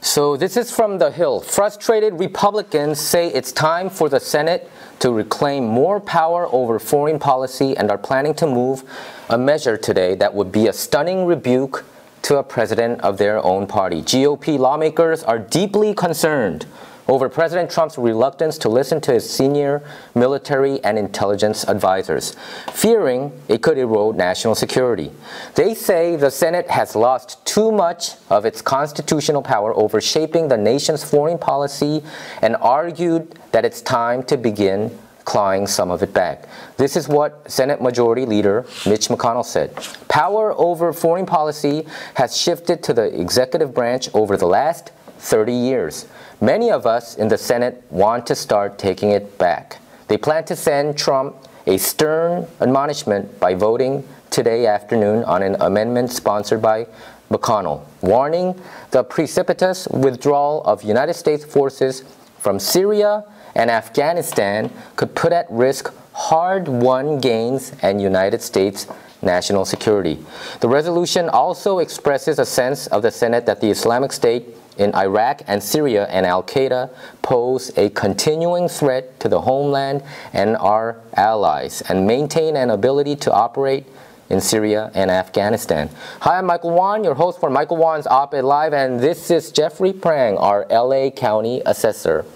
So this is from The Hill. Frustrated Republicans say it's time for the Senate to reclaim more power over foreign policy and are planning to move a measure today that would be a stunning rebuke to a president of their own party. GOP lawmakers are deeply concerned over President Trump's reluctance to listen to his senior military and intelligence advisors, fearing it could erode national security. They say the Senate has lost too much of its constitutional power over shaping the nation's foreign policy and argued that it's time to begin clawing some of it back. This is what Senate Majority Leader Mitch McConnell said. Power over foreign policy has shifted to the executive branch over the last 30 years. Many of us in the Senate want to start taking it back. They plan to send Trump a stern admonishment by voting today afternoon on an amendment sponsored by McConnell, warning the precipitous withdrawal of United States forces from Syria and Afghanistan could put at risk hard-won gains and United States national security. The resolution also expresses a sense of the Senate that the Islamic State in Iraq and Syria and Al-Qaeda pose a continuing threat to the homeland and our allies and maintain an ability to operate in Syria and Afghanistan. Hi, I'm Michael Wan, your host for Michael Wan's Op-Ed Live, and this is Jeffrey Prang, our LA County Assessor.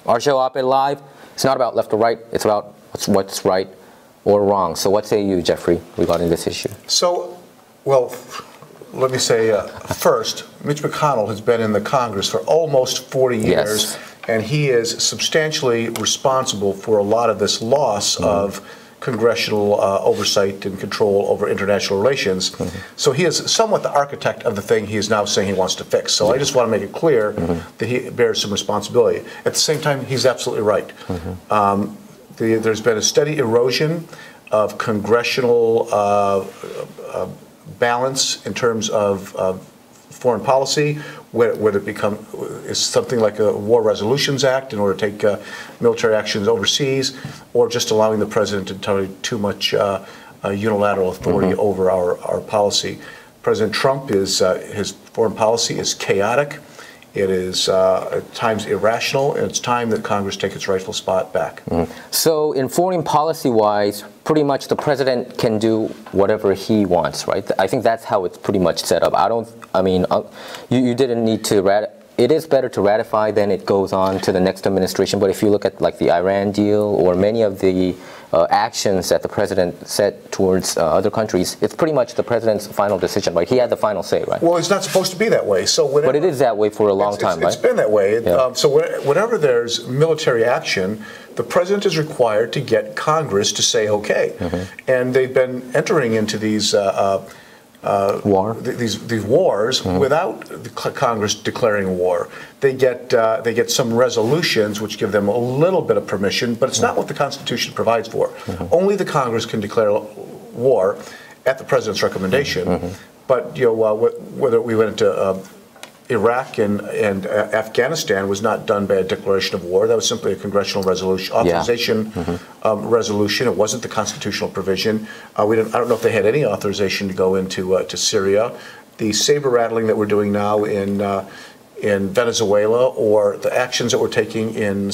Our show, Op-Ed Live, it's not about left or right, it's about what's right or wrong. So what say you, Jeffrey, regarding this issue? So, well, let me say first, Mitch McConnell has been in the Congress for almost 40 years, yes, and he is substantially responsible for a lot of this loss of congressional oversight and control over international relations. So he is somewhat the architect of the thing he is now saying he wants to fix. So I just want to make it clear that he bears some responsibility. At the same time, he's absolutely right. There's been a steady erosion of congressional balance in terms of foreign policy, whether it is something like a War Resolutions Act in order to take military actions overseas, or just allowing the president to tolerate too much unilateral authority over our policy. President Trump his foreign policy is chaotic. It is at times irrational, and it's time that Congress take its rightful spot back. So in foreign policy-wise, pretty much the president can do whatever he wants, right? I think that's how it's pretty much set up. You didn't need to it is better to ratify than it goes on to the next administration, but if you look at like the Iran deal or many of the actions that the president set towards other countries, it's pretty much the president's final decision, right? He had the final say, right? Well, it's not supposed to be that way. But it is that way for a long time, right? It's been that way. Yeah. So whenever there's military action, the president is required to get Congress to say okay. And they've been entering into these these wars without the Congress declaring war. They get some resolutions which give them a little bit of permission, but it's not what the Constitution provides for. Only the Congress can declare war at the president's recommendation. But whether we went into Iraq and Afghanistan was not done by a declaration of war. That was simply a congressional resolution, authorization resolution. It wasn't the constitutional provision. I don't know if they had any authorization to go into to Syria. The saber rattling that we're doing now in Venezuela, or the actions that we're taking in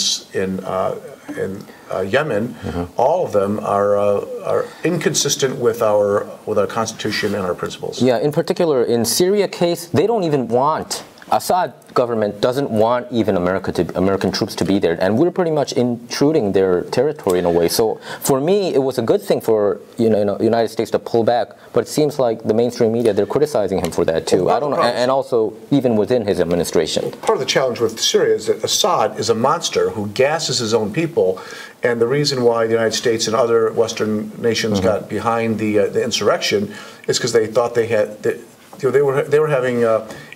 Yemen, all of them are inconsistent with our Constitution and our principles. Yeah, in particular, in Syria case, they don't even want, Assad government doesn't want even American troops to be there, and we're pretty much intruding their territory in a way. So for me, it was a good thing for United States to pull back, but it seems like the mainstream media, they're criticizing him for that too. I don't know, and also even within his administration. Part of the challenge with Syria is that Assad is a monster who gasses his own people, and the reason why the United States and other Western nations got behind the insurrection is because they thought they were having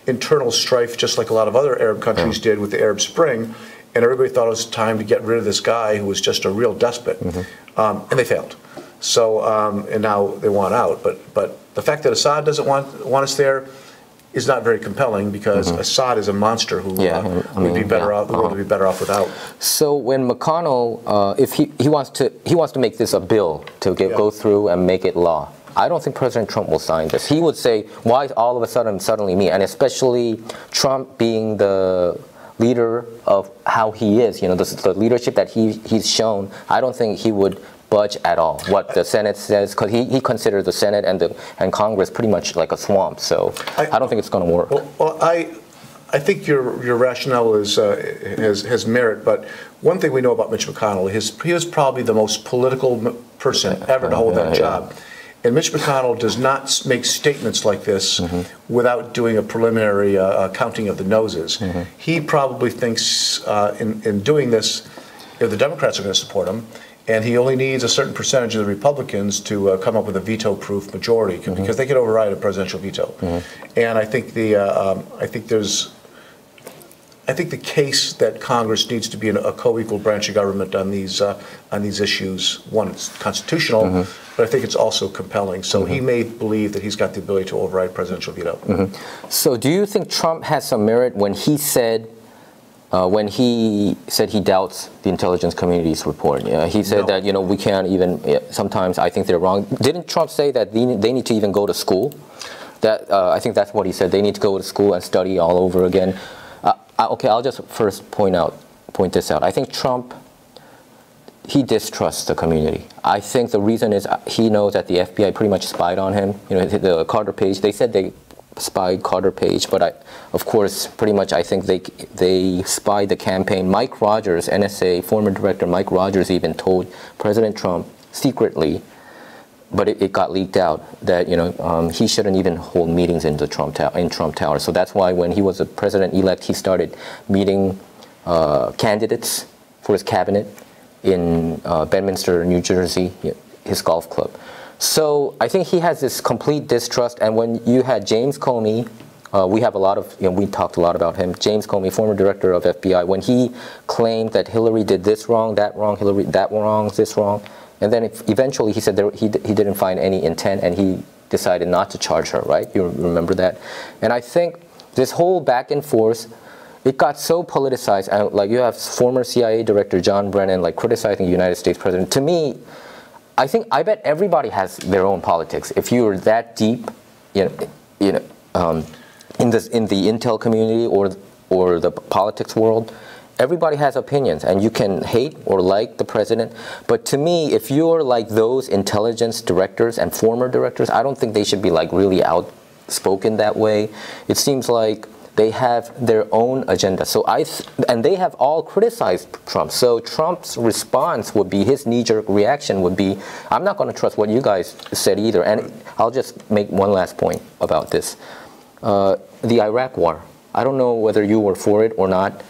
internal strife, just like a lot of other Arab countries did with the Arab Spring, and everybody thought it was time to get rid of this guy who was just a real despot, and they failed. So, and now they want out. But the fact that Assad doesn't want us there is not very compelling, because Assad is a monster who would be better off. The world would be better off without. So when McConnell, if he wants to make this a bill to go through and make it law. I don't think President Trump will sign this. He would say, why all of a sudden suddenly me? And especially Trump being the leader of how he is, the leadership that he's shown, I don't think he would budge at all what the Senate says, because he considers the Senate and Congress pretty much like a swamp. So I don't think it's going to work. Well, I think your rationale has merit, but one thing we know about Mitch McConnell is he was probably the most political person ever to hold that job. And Mitch McConnell does not make statements like this without doing a preliminary counting of the noses. He probably thinks in doing this, the Democrats are going to support him, and he only needs a certain percentage of the Republicans to come up with a veto-proof majority, because they could override a presidential veto. And I think I think the case that Congress needs to be a co-equal branch of government on these issues, one, it's constitutional, but I think it's also compelling. So he may believe that he's got the ability to override presidential veto. So do you think Trump has some merit when he said he doubts the intelligence community's report? He said that we can't even. Sometimes I think they're wrong. Didn't Trump say that they need to even go to school? That I think that's what he said. They need to go to school and study all over again. Okay, I'll just first point this out. I think Trump, he distrusts the community. I think the reason is he knows that the FBI pretty much spied on him. The Carter Page. They said they spied Carter Page, but of course, pretty much I think they spied the campaign. Mike Rogers, NSA former director Mike Rogers, even told President Trump secretly, but it got leaked out that he shouldn't even hold meetings in Trump Tower. So that's why when he was a president-elect, he started meeting candidates for his cabinet in Bedminster, New Jersey, his golf club. So I think he has this complete distrust. And when you had James Comey, we have a lot of, we talked a lot about him. James Comey, former director of FBI, when he claimed that Hillary did this wrong, that wrong, Hillary that wrong, this wrong. And then eventually he said he didn't find any intent, and he decided not to charge her, right? You remember that? And I think this whole back and forth, it got so politicized. And like you have former CIA director John Brennan criticizing the United States president. To me, I bet everybody has their own politics. If you're that deep, in the intel community or the politics world, everybody has opinions, and you can hate or like the president. But to me, if you're like those intelligence directors and former directors, I don't think they should be really outspoken that way. It seems like they have their own agenda. So and they have all criticized Trump. So Trump's response would be, his knee-jerk reaction would be, I'm not going to trust what you guys said either. And I'll just make one last point about this. The Iraq War. I don't know whether you were for it or not.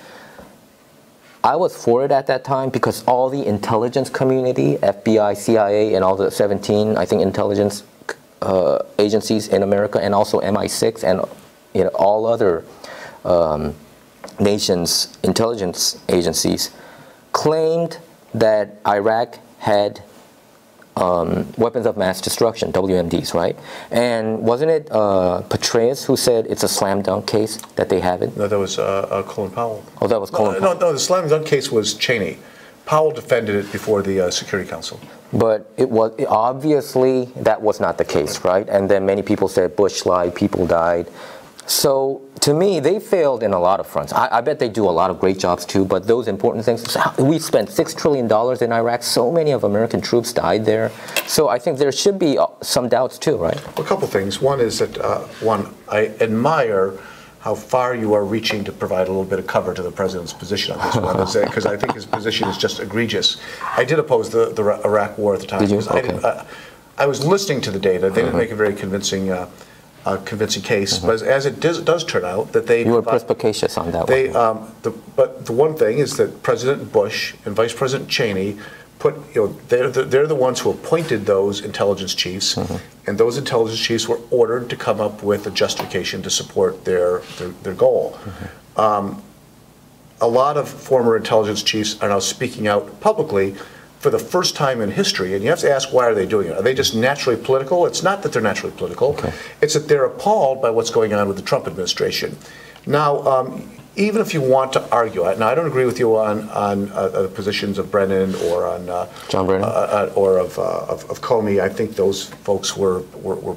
I was for it at that time because all the intelligence community, FBI, CIA, and all the 17, I think, intelligence agencies in America, and also MI6 and all other nations' intelligence agencies, claimed that Iraq had weapons of mass destruction, WMDs, right? And wasn't it Petraeus who said it's a slam dunk case that they have it? No, that was Colin Powell. Oh, that was Colin Powell. No, the slam dunk case was Cheney. Powell defended it before the Security Council. But obviously that was not the case, right? And then many people said Bush lied, people died. So to me, they failed in a lot of fronts. I bet they do a lot of great jobs too, but those important things, we spent $6 trillion in Iraq. So many of American troops died there. So I think there should be some doubts too, right? A couple things. One is that, I admire how far you are reaching to provide a little bit of cover to the president's position on this one, because I think his position is just egregious. I did oppose the Iraq War at the time. Did you? Okay. I was listening to the data. They didn't make a very convincing case, but as it does turn out that they... You were perspicacious on that one. But the one thing is that President Bush and Vice President Cheney they're the ones who appointed those intelligence chiefs, and those intelligence chiefs were ordered to come up with a justification to support their goal. A lot of former intelligence chiefs are now speaking out publicly for the first time in history, and you have to ask, why are they doing it? Are they just naturally political? It's not that they're naturally political. Okay. It's that they're appalled by what's going on with the Trump administration. Now, even if you want to argue, now I don't agree with you on the positions of Brennan or on John Brennan or of Comey. I think those folks were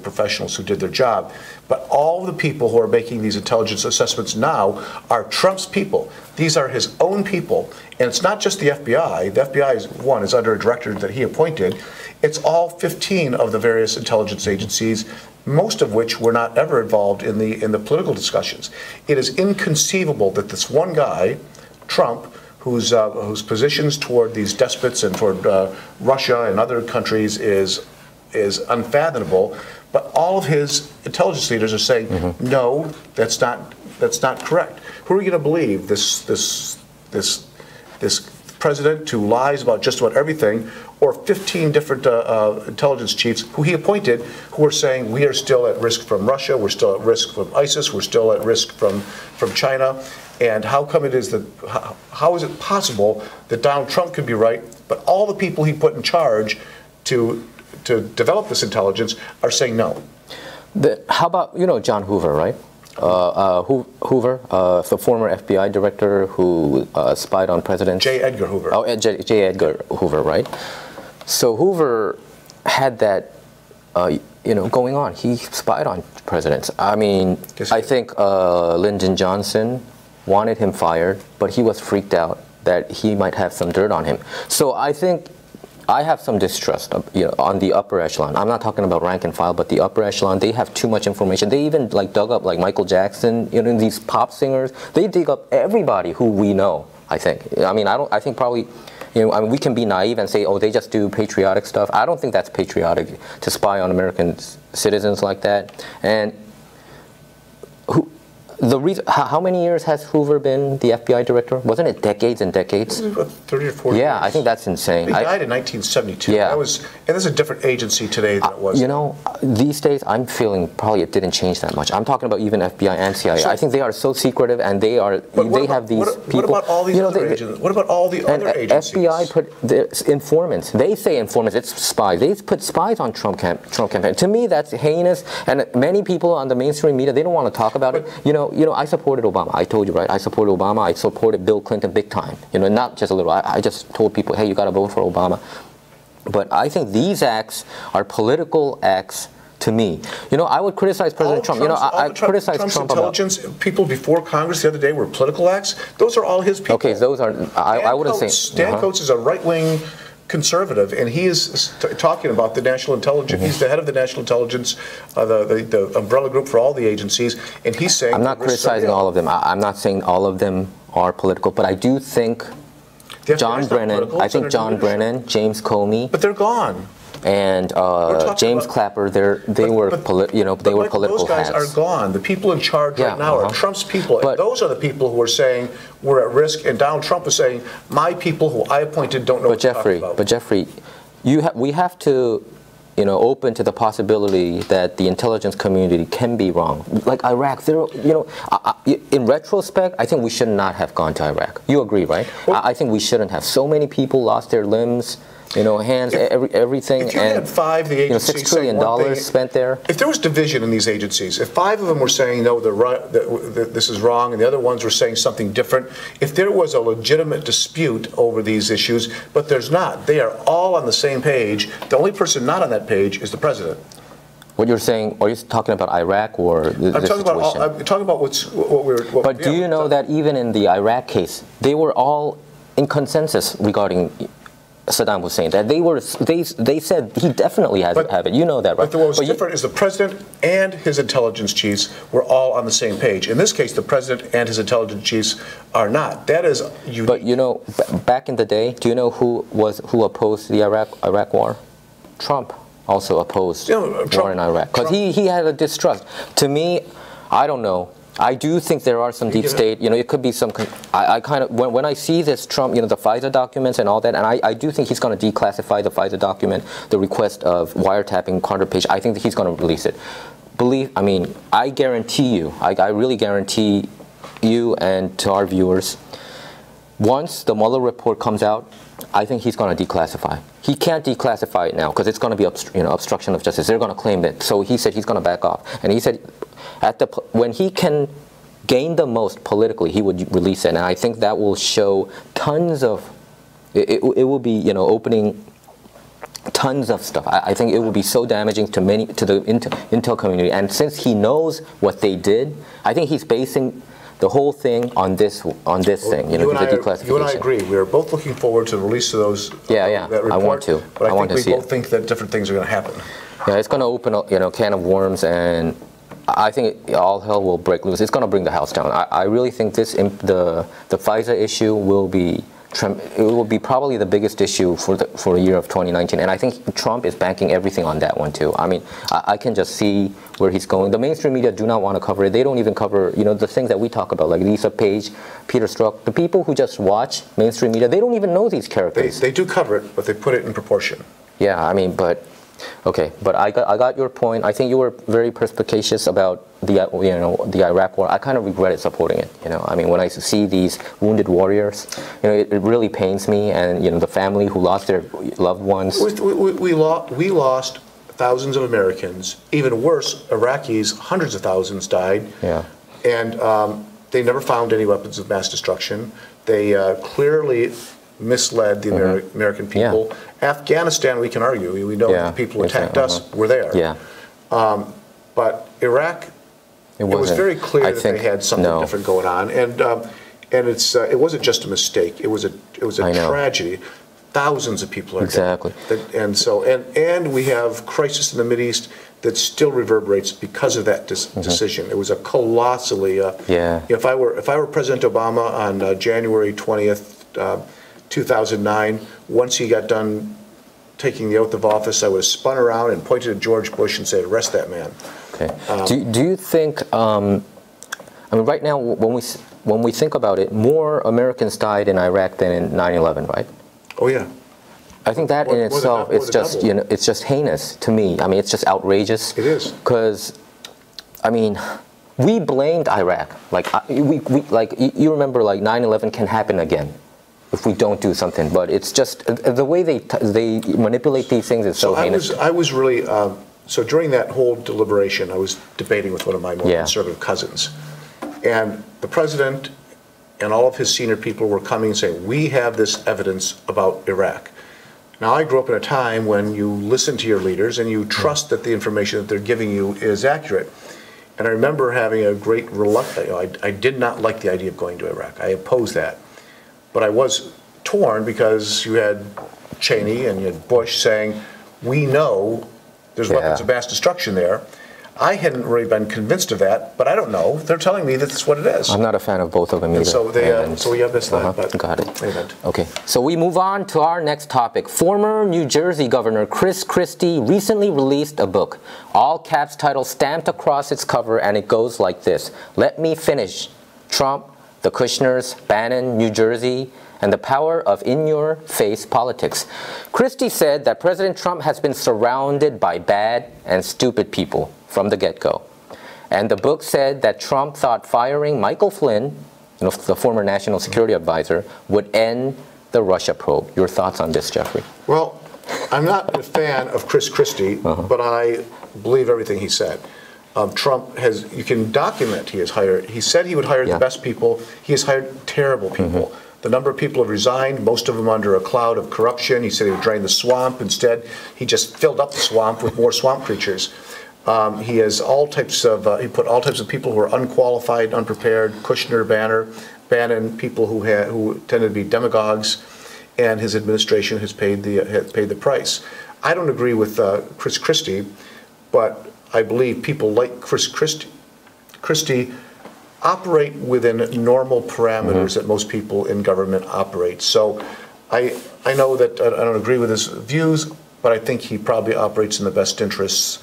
professionals who did their job. But all the people who are making these intelligence assessments now are Trump's people. These are his own people, and it's not just the FBI. The FBI is under a director that he appointed. It's all 15 of the various intelligence agencies, most of which were not ever involved in the political discussions. It is inconceivable that this one guy, Trump, whose positions toward these despots and toward Russia and other countries is unfathomable, but all of his intelligence leaders are saying, no, that's not correct. Who are you going to believe? This president who lies about just about everything, or 15 different intelligence chiefs who he appointed who are saying we are still at risk from Russia, we're still at risk from ISIS, we're still at risk from China. And how come it is that, how is it possible that Donald Trump could be right, but all the people he put in charge to develop this intelligence are saying no? How about, John Hoover, right? Hoover, the former FBI director who spied on presidents. J. Edgar Hoover. Oh, J. Edgar Hoover, right? So Hoover had that, going on. He spied on presidents. I mean, I think Lyndon Johnson wanted him fired, but he was freaked out that he might have some dirt on him. So I think I have some distrust on the upper echelon. I'm not talking about rank and file, but the upper echelon, they have too much information. They even dug up Michael Jackson, these pop singers. They dig up everybody who we know, I think. I mean, I think probably, we can be naive and say, oh, they just do patriotic stuff. I don't think that's patriotic to spy on American citizens like that. And the reason, how many years has Hoover been the FBI director? Wasn't it decades and decades? About 30 or 40 years. Yeah, I think that's insane. He died in 1972. Yeah. And this is a different agency today than it was. These days, I'm feeling probably it didn't change that much. I'm talking about even FBI and CIA. I think they are so secretive, and they have these people. What about all these other agencies? What about all the other agencies? FBI put their informants. They say informants. It's spies. They put spies on Trump campaign. To me, that's heinous. And many people on the mainstream media, they don't want to talk about it. I supported Obama. I told you, right? I supported Obama. I supported Bill Clinton big time. Not just a little. I just told people, hey, you got to vote for Obama. But I think these acts are political acts to me. I would criticize President Trump. I criticize Trump's Trump intelligence people before Congress the other day were political acts. Those are all his people. Okay, those are. I wouldn't say. Stan Coates is a right-wing conservative, and he is talking about the national intelligence. He's the head of the national intelligence, the umbrella group for all the agencies, and he's saying. I'm not criticizing all of them. I'm not saying all of them are political, but I do think John Brennan. I think John Brennan, James Comey. But they're gone. And James Clapper, they were political those guys hats. are gone. The people in charge right now are Trump's people, and those are the people who are saying we're at risk. And Donald Trump is saying my people who I appointed don't know what to talk about. But Jeffrey, we have to, open to the possibility that the intelligence community can be wrong. Like Iraq, in retrospect, I think we should not have gone to Iraq. You agree, right? Well, I think we shouldn't have. So many people lost their limbs. Hands, everything, if you had five of the agencies $6 trillion spent there. If there was division in these agencies, if five of them were saying no, this is wrong, and the other ones were saying something different, if there was a legitimate dispute over these issues, but there's not, they are all on the same page. The only person not on that page is the president. What you're saying? Are you talking about Iraq or the situation? I'm talking about what we're. But do you know that even in the Iraq case, they were all in consensus regarding Saddam Hussein, that they said he definitely has to have it. You know that, right? But what was different is the president and his intelligence chiefs were all on the same page. In this case, the president and his intelligence chiefs are not. That is unique. But back in the day, do you know who opposed the Iraq war? Trump also opposed war in Iraq because he had a distrust. To me, I don't know. I do think there are some deep state, it could be some, I kind of, when I see this Trump, the FISA documents and all that, and I do think he's going to declassify the FISA document, the request of wiretapping Carter Page. I think that he's going to release it. I guarantee you, I really guarantee you and to our viewers, once the Mueller report comes out, I think he's going to declassify. He can't declassify it now because it's going to be obstruction of justice. They're going to claim it. So he said he's going to back off. And he said when he can gained the most politically, he would release it. And I think that will show tons of, it will be, you know, opening tons of stuff. I think it will be so damaging to the Intel community. And since he knows what they did, I think he's basing the whole thing on this thing, you know, the declassification. You and I agree. We are both looking forward to the release of those. Yeah, that report, I want to. But I think we both think that different things are going to happen. Yeah, it's going to open a, you know, can of worms, and I think all hell will break loose. It's going to bring the house down. I really think the FISA issue will be. It will be probably the biggest issue for the year of 2019, and I think Trump is banking everything on that one too. I mean, I can just see where he's going. The mainstream media do not want to cover it. They don't even cover, you know, the things that we talk about, like Lisa Page, Peter Strzok. The people who just watch mainstream media, they don't even know these characters. They do cover it, but they put it in proportion. Yeah, I mean, but okay, but I got your point. I think you were very perspicacious about the Iraq War. I kind of regretted supporting it. You know, I mean, when I see these wounded warriors, you know, it really pains me, and you know, the family who lost their loved ones. We lost thousands of Americans. Even worse, Iraqis, hundreds of thousands died. Yeah. And they never found any weapons of mass destruction. They clearly misled the American people. Yeah. Afghanistan, we can argue. We know that the people who attacked us were there. Yeah. But Iraq, it was very clear that they had something different going on, and it wasn't just a mistake. It was a tragedy. Thousands of people are dead. And we have crisis in the Mideast that still reverberates because of that decision. It was a colossally. If I were President Obama on January 20th. 2009, once he got done taking the oath of office, I would have spun around and pointed at George Bush and said, arrest that man. Okay. Do you think, I mean, right now, when we think about it, more Americans died in Iraq than in 9/11, right? Oh, yeah. I think that in itself, it's just, you know, it's just heinous to me. I mean, it's just outrageous. It is. Because, I mean, we blamed Iraq. Like, you remember, like, 9/11 can happen again if we don't do something, but it's just the way they manipulate these things is so heinous. I was really so during that whole deliberation, I was debating with one of my more conservative cousins, and the president and all of his senior people were coming and saying, "We have this evidence about Iraq." Now, I grew up in a time when you listen to your leaders and you trust that the information that they're giving you is accurate. And I remember having a great reluctance. I did not like the idea of going to Iraq. I opposed that. But I was torn because you had Cheney and you had Bush saying, we know there's weapons of mass destruction there. I hadn't really been convinced of that, but I don't know. They're telling me that's what it is. I'm not a fan of both of them either. And so we have this thing. Got it. Okay, so we move on to our next topic. Former New Jersey Governor Christie recently released a book, all caps title stamped across its cover, and it goes like this: "Let me finish. Trump, the Kushners, Bannon, New Jersey, and the power of in-your-face politics." Christie said that President Trump has been surrounded by bad and stupid people from the get-go. And the book said that Trump thought firing Michael Flynn, you know, the former national security advisor, would end the Russia probe. Your thoughts on this, Jeffrey? Well, I'm not a fan of Christie, but I believe everything he said. Trump has, you can document he said he would hire the best people. He has hired terrible people. The number of people have resigned, most of them under a cloud of corruption. He said he would drain the swamp. Instead, he just filled up the swamp with more swamp creatures. He has all types of, he put all types of people who are unqualified, unprepared, Kushner, Bannon, people who tended to be demagogues, and his administration has paid the price. I don't agree with Christie, but I believe people like Christie operate within normal parameters that most people in government operate. So I know that I don't agree with his views, but I think he probably operates in the best interests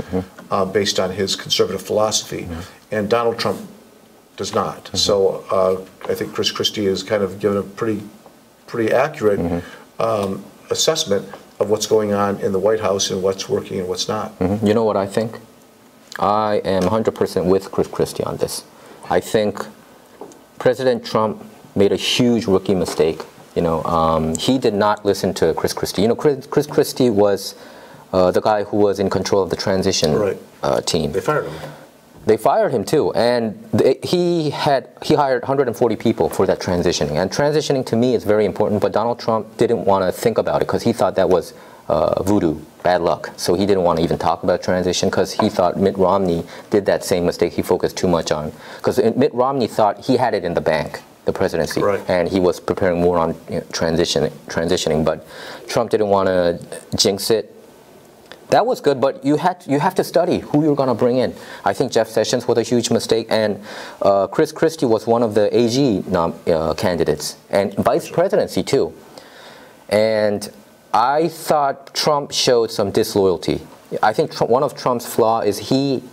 based on his conservative philosophy. And Donald Trump does not. So I think Christie has kind of given a pretty accurate assessment of what's going on in the White House and what's working and what's not. You know what I think? I am 100% with Christie on this. I think President Trump made a huge rookie mistake. You know, he did not listen to Christie. You know, Christie was the guy who was in control of the transition team. They fired him. They fired him too, and he hired 140 people for that transitioning. And transitioning to me is very important, but Donald Trump didn't want to think about it because he thought that was voodoo, bad luck. So he didn't want to even talk about transition because he thought Mitt Romney did that same mistake. He focused too much on, because Mitt Romney thought he had it in the bank, the presidency, right, and he was preparing more on transitioning. But Trump didn't want to jinx it. That was good, but you have to study who you're going to bring in. I think Jeff Sessions was a huge mistake, and Christie was one of the AG candidates, and vice presidency too. And I thought Trump showed some disloyalty. I think one of Trump's flaws is he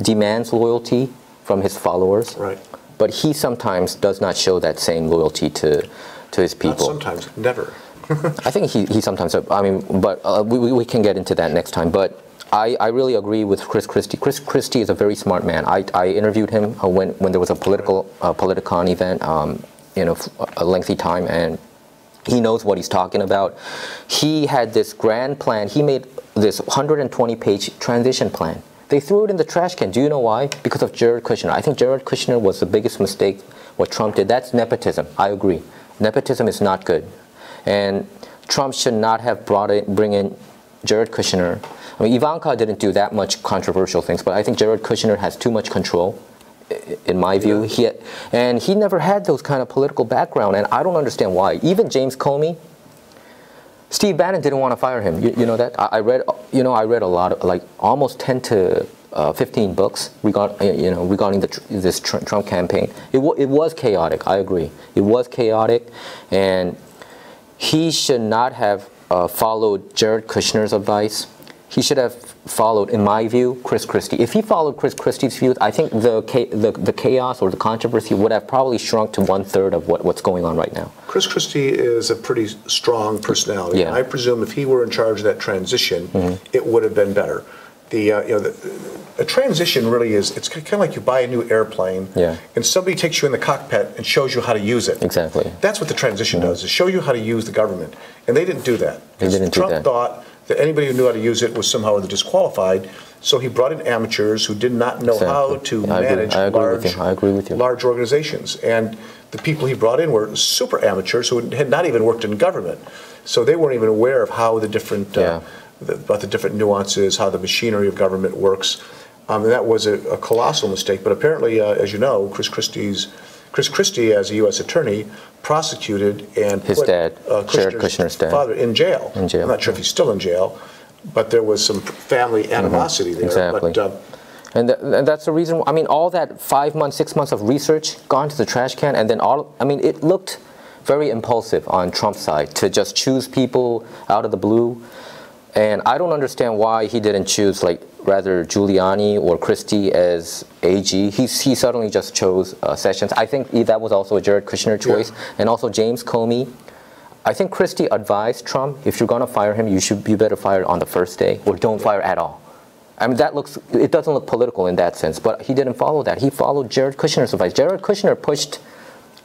demands loyalty from his followers, right, but he sometimes does not show that same loyalty to his people. Not sometimes, never. I think he sometimes, I mean, but we can get into that next time. But I really agree with Christie. Christie is a very smart man. I interviewed him when there was a Politicon event, a lengthy time, and he knows what he's talking about. He had this grand plan. He made this 120-page transition plan. They threw it in the trash can. Do you know why? Because of Jared Kushner. I think Jared Kushner was the biggest mistake what Trump did. That's nepotism. I agree. Nepotism is not good. And Trump should not have bring in Jared Kushner. I mean, Ivanka didn't do that much controversial things, but I think Jared Kushner has too much control, in my view. And he never had those kind of political background, and I don't understand why. Even James Comey, Steve Bannon didn't want to fire him. You know that? I read a lot of, like, almost 10 to 15 books regarding this Trump campaign. It was chaotic. I agree. It was chaotic, and he should not have followed Jared Kushner's advice. He should have followed, in my view, Chris Christie. If he followed Chris Christie's views, I think the chaos or the controversy would have probably shrunk to 1/3 of what's going on right now. Chris Christie is a pretty strong personality. Yeah. I presume if he were in charge of that transition, it would have been better. A transition really is, it's kind of like you buy a new airplane, and somebody takes you in the cockpit and shows you how to use it. Exactly. That's what the transition does, is show you how to use the government. And they didn't do that. Trump thought that anybody who knew how to use it was somehow disqualified, so he brought in amateurs who did not know how to manage large organizations. And the people he brought in were super amateurs who had not even worked in government. So they weren't even aware of how the different about the different nuances, how the machinery of government works. And that was a colossal mistake. But apparently, as you know, Chris Christie, as a U.S. attorney, prosecuted and his dad, Jared Kushner's dad, father, in jail. I'm not sure if he's still in jail, but there was some family animosity there. Exactly. But, and that's the reason. I mean, all that 5 months, 6 months of research gone to the trash can, and then it looked very impulsive on Trump's side to just choose people out of the blue. And I don't understand why he didn't choose, like, rather Giuliani or Christie as AG. He suddenly just chose Sessions. I think that was also a Jared Kushner choice. And also James Comey. I think Christie advised Trump, if you're going to fire him, you better fire on the first day, or don't fire at all. I mean, it doesn't look political in that sense, but he didn't follow that. He followed Jared Kushner's advice. Jared Kushner pushed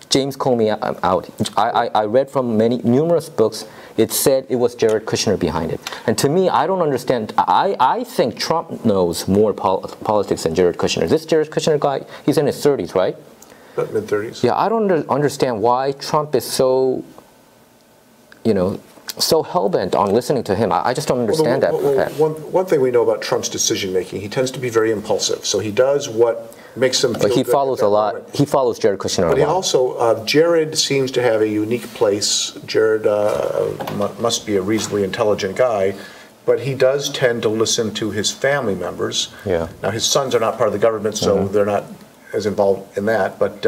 James Comey out. I read from numerous books. It said it was Jared Kushner behind it. And to me, I don't understand. I think Trump knows more politics than Jared Kushner. This Jared Kushner guy, he's in his 30s, right? About mid-30s. Yeah, I don't understand why Trump is so, so hell-bent on listening to him. I just don't understand that. One thing we know about Trump's decision-making, he tends to be very impulsive. So he does what makes him feel good. He follows a lot. He follows Jared Kushner a lot. But he also, Jared seems to have a unique place. Jared must be a reasonably intelligent guy, but he does tend to listen to his family members. Yeah. Now, his sons are not part of the government, so they're not as involved in that. But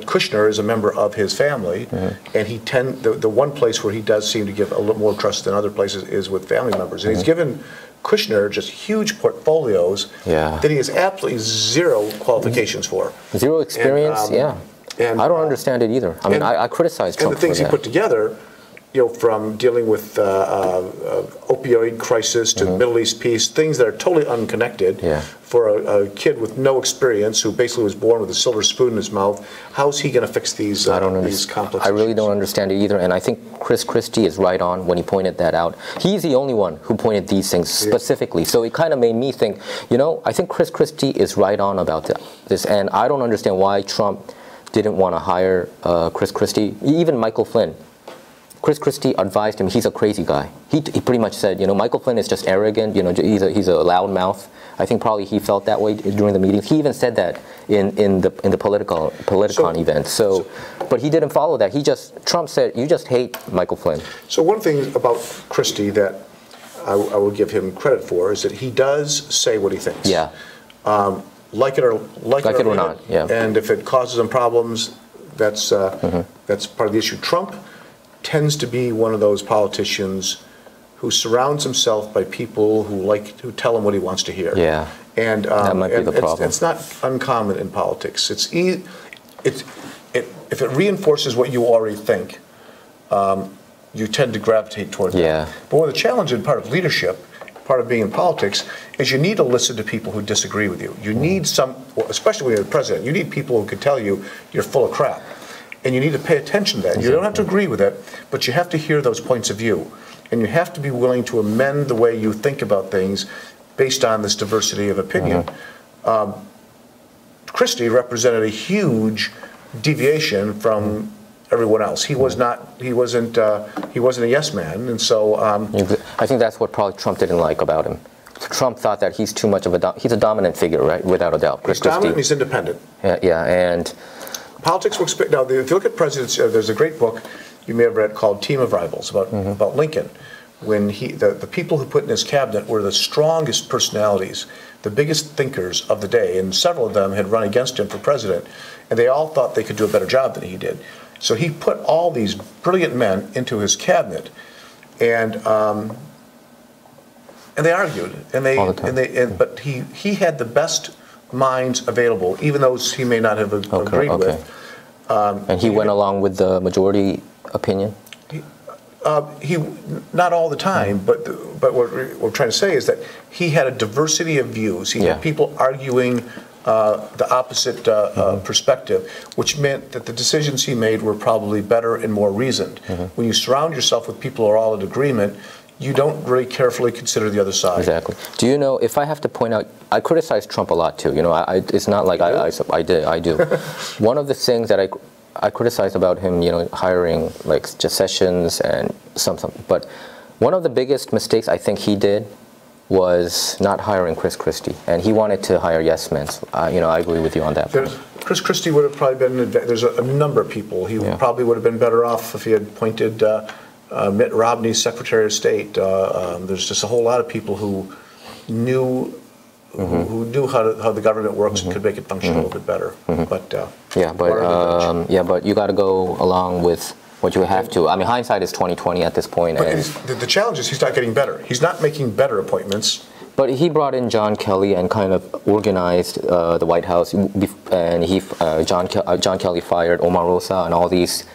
Kushner is a member of his family, and the one place where he does seem to give a little more trust than other places is with family members. And he's given Kushner just huge portfolios that he has absolutely zero qualifications for. Zero experience, and I don't understand it either. I mean, I criticize Trump and the things for he put together, from dealing with opioid crisis to Middle East peace, things that are totally unconnected. For a kid with no experience who basically was born with a silver spoon in his mouth, how is he going to fix these complex I really issues? don't understand it either, and I think Christie is right on when he pointed that out. He's the only one who pointed these things specifically, so it kind of made me think, I think Christie is right on about this, and I don't understand why Trump didn't want to hire Christie, even Michael Flynn. Christie advised him, he's a crazy guy. He pretty much said, Michael Flynn is just arrogant, he's a loudmouth. I think probably he felt that way during the meeting. He even said that in the Politicon event. But he didn't follow that. Trump said, you just hate Michael Flynn. So one thing about Christie that I will give him credit for is that he does say what he thinks. Yeah. Like it or not. Yeah. And if it causes him problems, that's part of the issue. Trump tends to be one of those politicians who surrounds himself by people who tell him what he wants to hear. Yeah. And that might be the problem. It's not uncommon in politics. If it reinforces what you already think, you tend to gravitate toward that. But one of the challenges in part of leadership, part of being in politics, is you need to listen to people who disagree with you. You need especially when you're the president, you need people who can tell you you're full of crap. And you need to pay attention to that. You don't have to agree with it, but you have to hear those points of view. And you have to be willing to amend the way you think about things based on this diversity of opinion. Christie represented a huge deviation from everyone else. He wasn't a yes man, and so I think that's what probably Trump didn't like about him. Trump thought that he's too much of he's a dominant figure, right? Without a doubt. He's dominant and he's independent. And politics will now, if you look at presidents, there's a great book you may have read called Team of Rivals about Lincoln, when the people who put in his cabinet were the strongest personalities, the biggest thinkers of the day, and several of them had run against him for president, and they all thought they could do a better job than he did. So he put all these brilliant men into his cabinet, and they argued, but he had the best minds available, even those he may not have agreed with. And he went along with the majority opinion? He not all the time, but what we're trying to say is that he had a diversity of views. He had people arguing the opposite perspective, which meant that the decisions he made were probably better and more reasoned. When you surround yourself with people who are all in agreement, you don't really carefully consider the other side. Exactly. Do you know, if I have to point out, I criticize Trump a lot too. It's not like I do. One of the things that I criticize about him, hiring like just Sessions and some. But one of the biggest mistakes I think he did was not hiring Christie, and he wanted to hire yes men. I agree with you on that. Christie would have probably been. There's a number of people. He probably would have been better off if he had appointed Mitt Romney Secretary of State. There's just a whole lot of people who knew how the government works and could make it function a little bit better. But you got to go along with what you have to. I mean, hindsight is 20/20 at this point. But the challenge is he's not getting better. He's not making better appointments. But he brought in John Kelly and kind of organized the White House, and John Kelly fired Omarosa and all these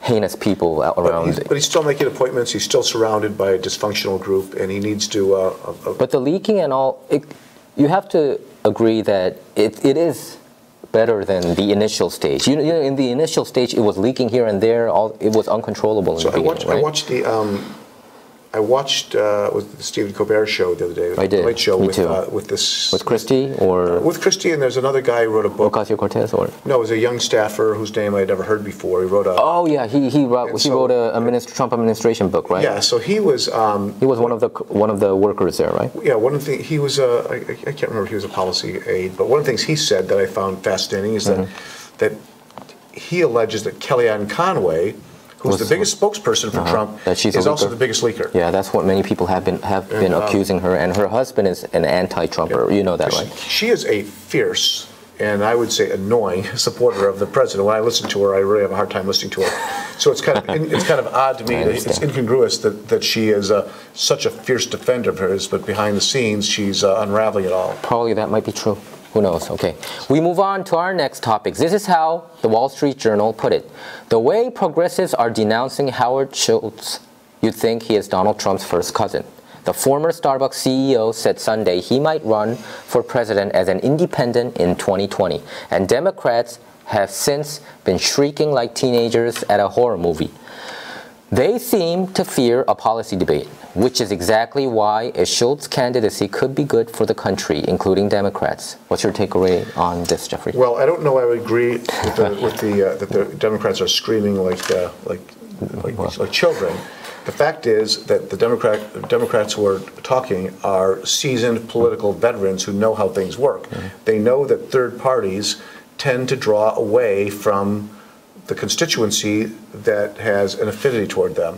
heinous people around. But he's still making appointments. He's still surrounded by a dysfunctional group, and he needs to. But the leaking and all, you have to agree that it is better than the initial stage. In the initial stage, it was leaking here and there. It was uncontrollable. So I watched the Stephen Colbert show the other day. I did. Late show Me with too. With Christie or with Christie, and there's another guy who wrote a book. Ocasio-Cortez or no, it was a young staffer whose name I'd never heard before. He wrote a. Oh yeah, he wrote a Trump administration book, right? Yeah, so he was. He was one of the workers there, right? Yeah, one of the things he was. I can't remember if he was a policy aide, but one of the things he said that I found fascinating is that he alleges that Kellyanne Conway, who's the biggest spokesperson for Trump, is also the biggest leaker. Yeah, that's what many people have been accusing her, and her husband is an anti-Trumper. You know that, right? She is a fierce and I would say annoying supporter of the president. When I listen to her, I really have a hard time listening to her. So it's kind of odd to me. It's incongruous that she is such a fierce defender of hers, but behind the scenes she's unraveling it all. Probably that might be true. Who knows? Okay. We move on to our next topics. This is how the Wall Street Journal put it. The way progressives are denouncing Howard Schultz You'd think he is Donald Trump's first cousin. The former Starbucks CEO said Sunday he might run for president as an independent in 2020, and Democrats have since been shrieking like teenagers at a horror movie. They seem to fear a policy debate, which is exactly why a Schultz candidacy could be good for the country, including Democrats. What's your takeaway on this, Jeffrey? Well, I don't know I would agree with that the Democrats are screaming like children. The fact is that the Democrats who are talking are seasoned political veterans who know how things work. Mm-hmm. They know that third parties tend to draw away from the constituency that has an affinity toward them.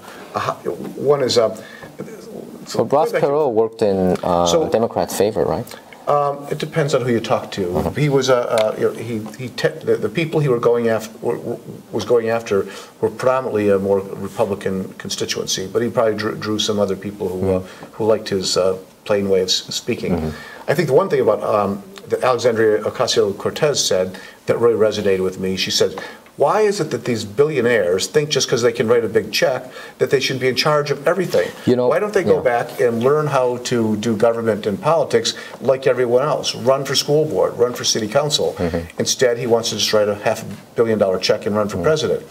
One is so Ross Perot worked in Democrats' favor, right? It depends on who you talk to. Mm-hmm. He was the people he was going after were predominantly a more Republican constituency, but he probably drew some other people who liked his plain way of speaking. Mm-hmm. I think the one thing about that Alexandria Ocasio-Cortez said that really resonated with me. She said, why is it that these billionaires think just because they can write a big check that they should be in charge of everything? Why don't they go back and learn how to do government and politics like everyone else? Run for school board, run for city council. Mm-hmm. Instead, he wants to just write a $500 million check and run for president.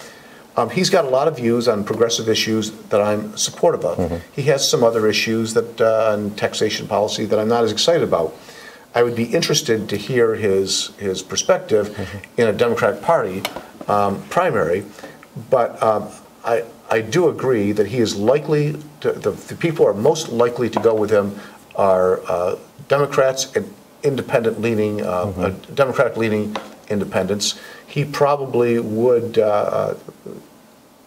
He's got a lot of views on progressive issues that I'm supportive of. Mm-hmm. He has some other issues that on taxation policy that I'm not as excited about. I would be interested to hear his perspective in a Democratic Party primary, but I do agree that he is likely to, the people who are most likely to go with him are Democrats and independent-leaning, Democratic-leaning independents. He probably would,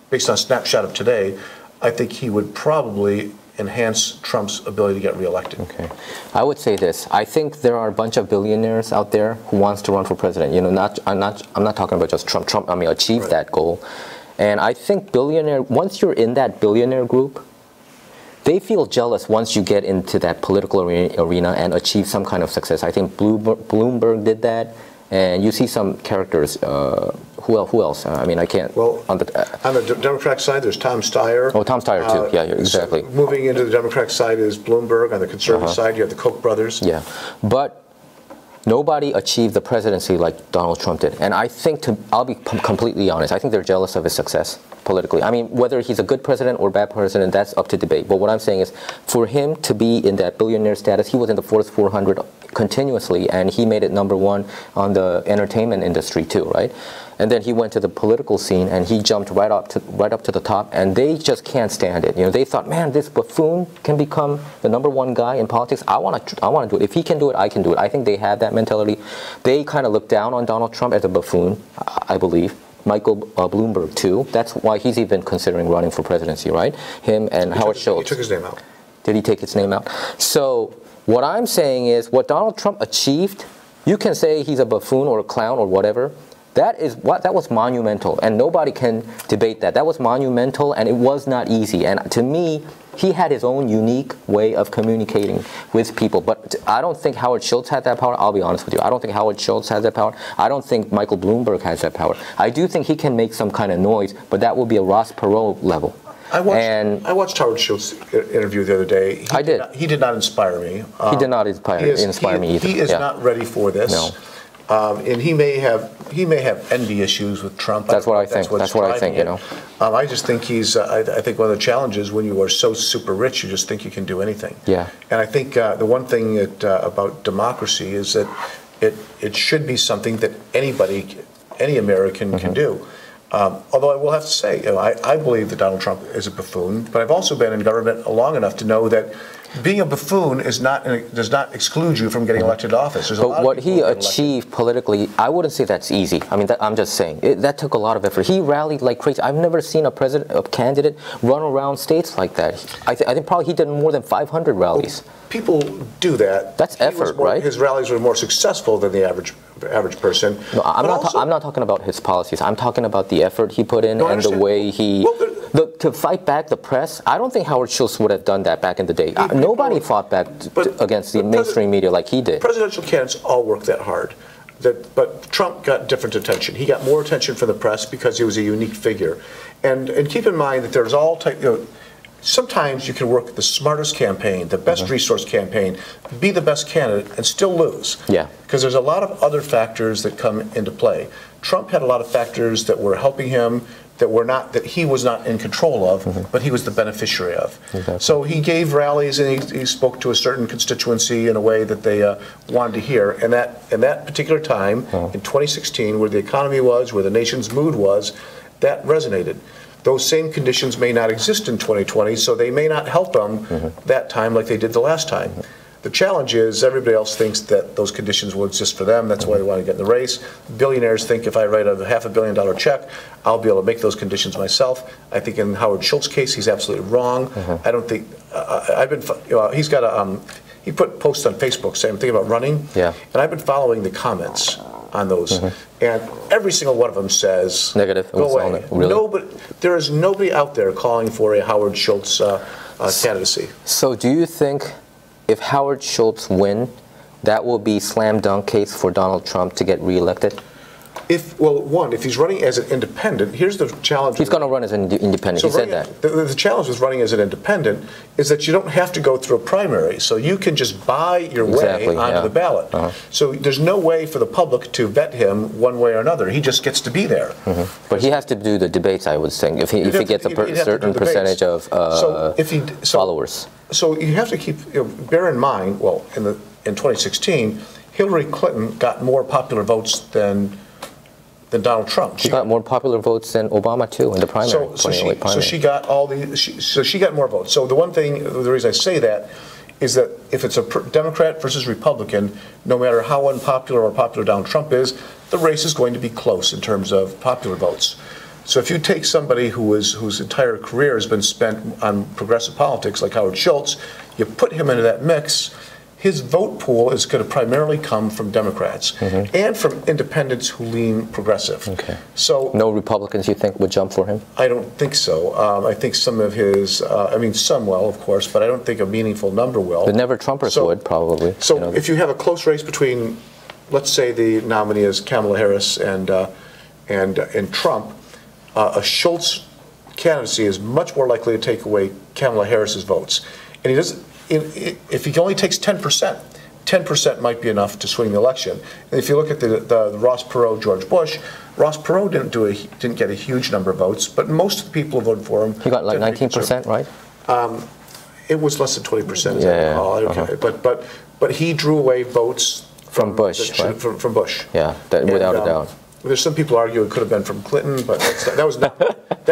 based on a snapshot of today, I think he would probably enhance Trump's ability to get reelected. Okay, I would say this. I think there are a bunch of billionaires out there who wants to run for president. I'm not talking about just Trump. Trump, achieve that goal. And I think once you're in that billionaire group, they feel jealous once you get into that political arena and achieve some kind of success. I think Bloomberg did that. And you see some characters. Who else? I can't. Well, on the Democratic side, there's Tom Steyer. Oh, Tom Steyer too. Yeah, exactly. So moving into the Democratic side is Bloomberg. On the conservative side, you have the Koch brothers. Yeah, but nobody achieved the presidency like Donald Trump did. And I think, I'll be completely honest, I think they're jealous of his success politically. Whether he's a good president or bad president, that's up to debate. But what I'm saying is, for him to be in that billionaire status, he was in the Forbes 400 continuously, and he made it #1 on the entertainment industry too, right? And then he went to the political scene, and he jumped right up to the top, and they just can't stand it. They thought, man, this buffoon can become the #1 guy in politics. I want to do it. If he can do it, I can do it. I think they have that mentality. They kind of look down on Donald Trump as a buffoon, I believe. Michael Bloomberg too. That's why he's even considering running for presidency, right? Him and Howard Schultz. He took his name out. Did he take his name out? So what I'm saying is, what Donald Trump achieved, you can say he's a buffoon or a clown or whatever. That was monumental, and nobody can debate that. That was monumental, and it was not easy. And to me, he had his own unique way of communicating with people. But I don't think Howard Schultz had that power. I'll be honest with you. I don't think Howard Schultz has that power. I don't think Michael Bloomberg has that power. I do think he can make some kind of noise, but that will be a Ross Perot level. I watched Howard Schultz's interview the other day. He did not inspire me. He did not inspire me either. He is not ready for this. No. And he may have envy issues with Trump. That's what I think. That's what I think. I just think he's. I think one of the challenges when you are so super rich, you just think you can do anything. Yeah. And I think the one thing about democracy is that it should be something that any American can do. Although I will have to say, I believe that Donald Trump is a buffoon, but I've also been in government long enough to know that being a buffoon does not exclude you from getting elected to office. But what he achieved politically, I wouldn't say that's easy. I'm just saying that took a lot of effort. He rallied like crazy. I've never seen a candidate run around states like that. I think probably he did more than 500 rallies. Well, people do that. That's effort, right? His rallies were more successful than the average person. No, I'm not talking about his policies. I'm talking about the effort he put in and the way he to fight back the press. I don't think Howard Schultz would have done that back in the day. Nobody fought back against the mainstream media like he did. Presidential candidates all work that hard. But Trump got different attention. He got more attention from the press because he was a unique figure. And keep in mind that there's all type. sometimes you can work the smartest campaign, the best resource campaign, be the best candidate, and still lose. Yeah. Because there's a lot of other factors that come into play. Trump had a lot of factors that were helping him, that he was not in control of, but he was the beneficiary of. Exactly. So he gave rallies and he spoke to a certain constituency in a way that they wanted to hear. And that particular time, in 2016, where the economy was, where the nation's mood was, that resonated. Those same conditions may not exist in 2020, so they may not help them that time like they did the last time. The challenge is everybody else thinks that those conditions will exist for them. That's why they want to get in the race. Billionaires think if I write a $500 million check, I'll be able to make those conditions myself. I think in Howard Schultz's case, he's absolutely wrong. I don't think he's got a he put posts on Facebook saying I'm thinking about running, and I've been following the comments on those, and every single one of them says negative. Go away. Really? There is nobody out there calling for a Howard Schultz candidacy. So do you think if Howard Schultz win, that will be slam dunk case for Donald Trump to get reelected? If he's running as an independent, here's the challenge. He's going to run as an independent. So he said that. The challenge with running as an independent is that you don't have to go through a primary. So you can just buy your way onto the ballot. So there's no way for the public to vet him one way or another. He just gets to be there. But he has to do the debates, I would think, if he gets a certain percentage of followers. So you have to bear in mind, in 2016, Hillary Clinton got more popular votes than Donald Trump. She got more popular votes than Obama too in the primary. So she got she got more votes. So the reason I say that is that if it's a Democrat versus Republican, no matter how unpopular or popular Donald Trump is, the race is going to be close in terms of popular votes. So if you take somebody whose entire career has been spent on progressive politics, like Howard Schultz, you put him into that mix, his vote pool is going to primarily come from Democrats and from independents who lean progressive. Okay. So no Republicans, you think, would jump for him? I don't think so. I think some of his, some will, of course, but I don't think a meaningful number will. But never Trumpers would, probably. So if you have a close race between, let's say the nominee is Kamala Harris and Trump, a Schultz candidacy is much more likely to take away Kamala Harris's votes. And he doesn't. If he only takes 10%, 10% might be enough to swing the election. And if you look at the Ross Perot, George Bush, Ross Perot didn't get a huge number of votes, but most of the people who voted for him. He got like 19%, right? It was less than 20%, as I recall. But he drew away votes from Bush, right? From Bush. Yeah, without a doubt. There's some people argue it could have been from Clinton, but that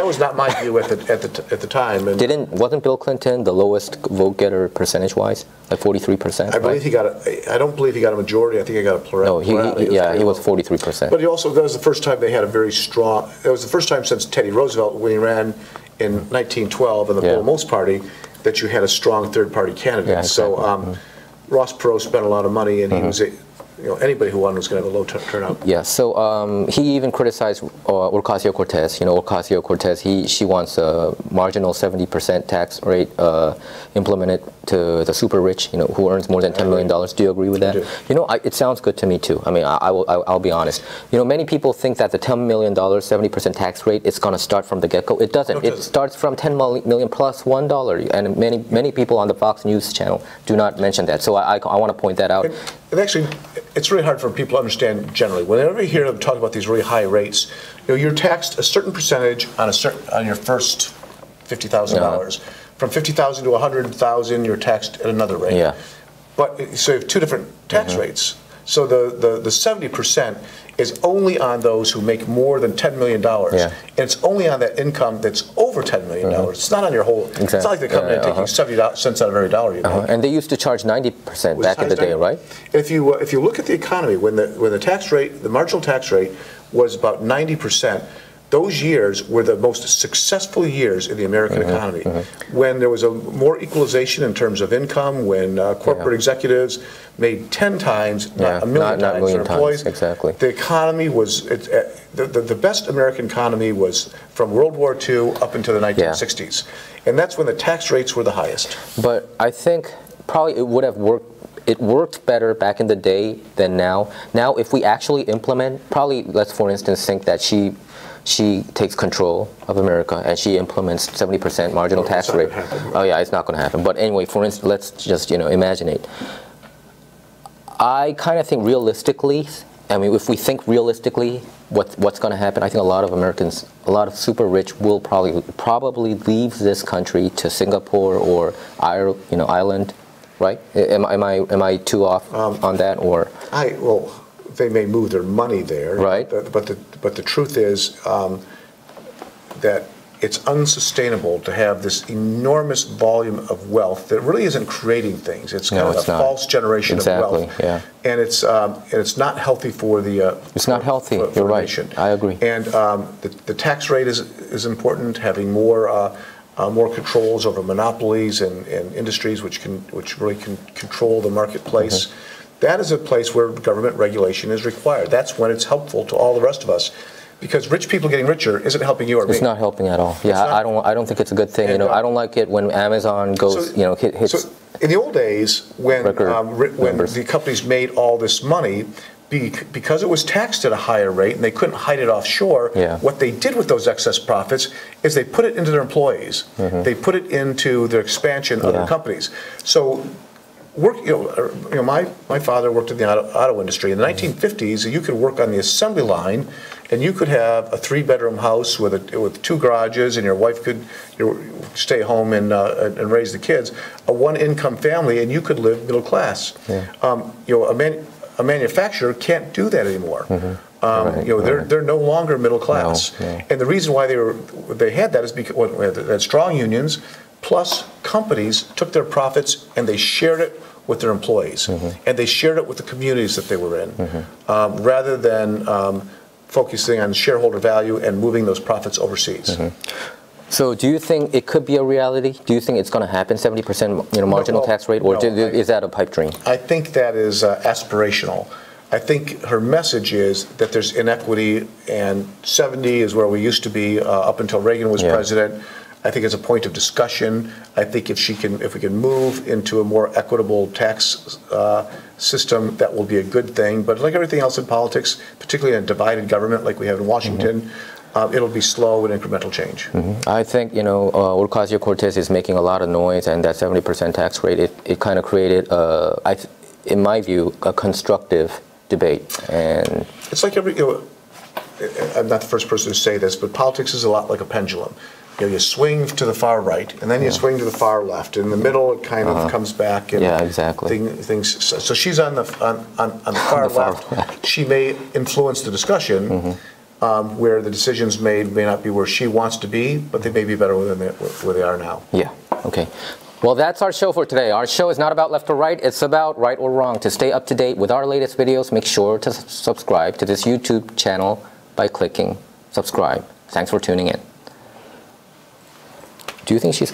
was not my view at the time. And wasn't Bill Clinton the lowest vote getter percentage-wise, like 43%? I believe he got I don't believe he got a majority. I think he got a plurality. No, he was 43%. But that was the first time they had a very strong. It was the first time since Teddy Roosevelt, when he ran in 1912 in the Bull-Moose Party, that you had a strong third-party candidate. Yeah, exactly. So Ross Perot spent a lot of money, and he was anybody who won was going to have a low turnout. Yeah, so he even criticized Ocasio-Cortez. Ocasio-Cortez, she wants a marginal 70% tax rate implemented to the super rich, who earns more than $10 million. Do you agree with that? It sounds good to me too. I mean, I'll be honest. Many people think that the $10 million, 70% tax rate is going to start from the get-go. It doesn't. It starts from $10 million plus $1, and many people on the Fox News channel do not mention that. So I want to point that out. And actually, it's really hard for people to understand generally. Whenever you hear them talk about these really high rates, you're taxed a certain percentage on your first $50,000. From $50,000 to $100,000, you're taxed at another rate. Yeah. But so you have two different tax rates. So the 70% is only on those who make more than $10 million. And it's only on that income that's over $10 million. It's not on your whole, it's not like they're coming in and taking 70 cents out of every dollar you make. And they used to charge 90% back in the day, right? If you look at the economy, when the tax rate, the marginal tax rate was about 90%, those years were the most successful years in the American economy. When there was a more equalization in terms of income, when corporate executives made 10 times, not a million times their employees. Exactly. The economy was, the best American economy was from World War II up into the 1960s. And that's when the tax rates were the highest. But I think probably it would have worked it worked better back in the day than now. Now, if we actually implement, probably let's for instance think that she takes control of America and she implements 70% marginal tax rate. Oh yeah, it's not going to happen. But anyway, for instance, let's just imagine it. I kind of think realistically. I mean, if we think realistically, what's going to happen? I think a lot of Americans, a lot of super rich, will probably leave this country to Singapore or Ireland, right? Am I too off on that, or? Well, they may move their money there, right? But the truth is that it's unsustainable to have this enormous volume of wealth that really isn't creating things. It's kind of a false generation of wealth. Yeah. And it's not healthy for the it's not healthy. You're right. Nation. I agree. And the tax rate is important. Having more controls over monopolies and industries which really can control the marketplace. Mm-hmm. That is a place where government regulation is required. That's when it's helpful to all the rest of us. Because rich people getting richer isn't helping you or me. It's not helping at all. Yeah, I don't think it's a good thing. I don't like it when Amazon goes, hits. So in the old days, when the companies made all this money, because it was taxed at a higher rate and they couldn't hide it offshore, what they did with those excess profits is they put it into their employees. Mm-hmm. They put it into their expansion of their companies. So. My father worked in the auto industry. In the 1950s, you could work on the assembly line, and you could have a 3-bedroom house with 2 garages, and your wife could stay home and raise the kids. A 1-income family, and you could live middle class. Yeah. A manufacturer can't do that anymore. Mm-hmm. They're no longer middle class. No. And the reason why they had that is because they had strong unions. Plus, companies took their profits and they shared it with their employees, mm-hmm. and they shared it with the communities that they were in, mm-hmm. rather than focusing on shareholder value and moving those profits overseas. Mm-hmm. So, do you think it could be a reality? Do you think it's going to happen, 70% marginal tax rate, or is that a pipe dream? I think that is aspirational. I think her message is that there's inequity, and 70 is where we used to be up until Reagan was president. I think it's a point of discussion. I think if we can move into a more equitable tax system, that will be a good thing. But like everything else in politics, particularly in a divided government like we have in Washington, mm-hmm. It'll be slow and incremental change. Mm-hmm. I think Ocasio-Cortez is making a lot of noise, and that 70% tax rate it kind of created, in my view, a constructive debate. And it's like I'm not the first person to say this, but politics is a lot like a pendulum. You swing to the far right, and then you swing to the far left. In the middle, it kind of comes back. And exactly. Things. So she's on the far left. She may influence the discussion, mm-hmm. Where the decisions made may not be where she wants to be, but they may be better where they are now. Yeah. Okay. Well, that's our show for today. Our show is not about left or right. It's about right or wrong. To stay up to date with our latest videos, make sure to subscribe to this YouTube channel by clicking subscribe. Thanks for tuning in. Do you think she's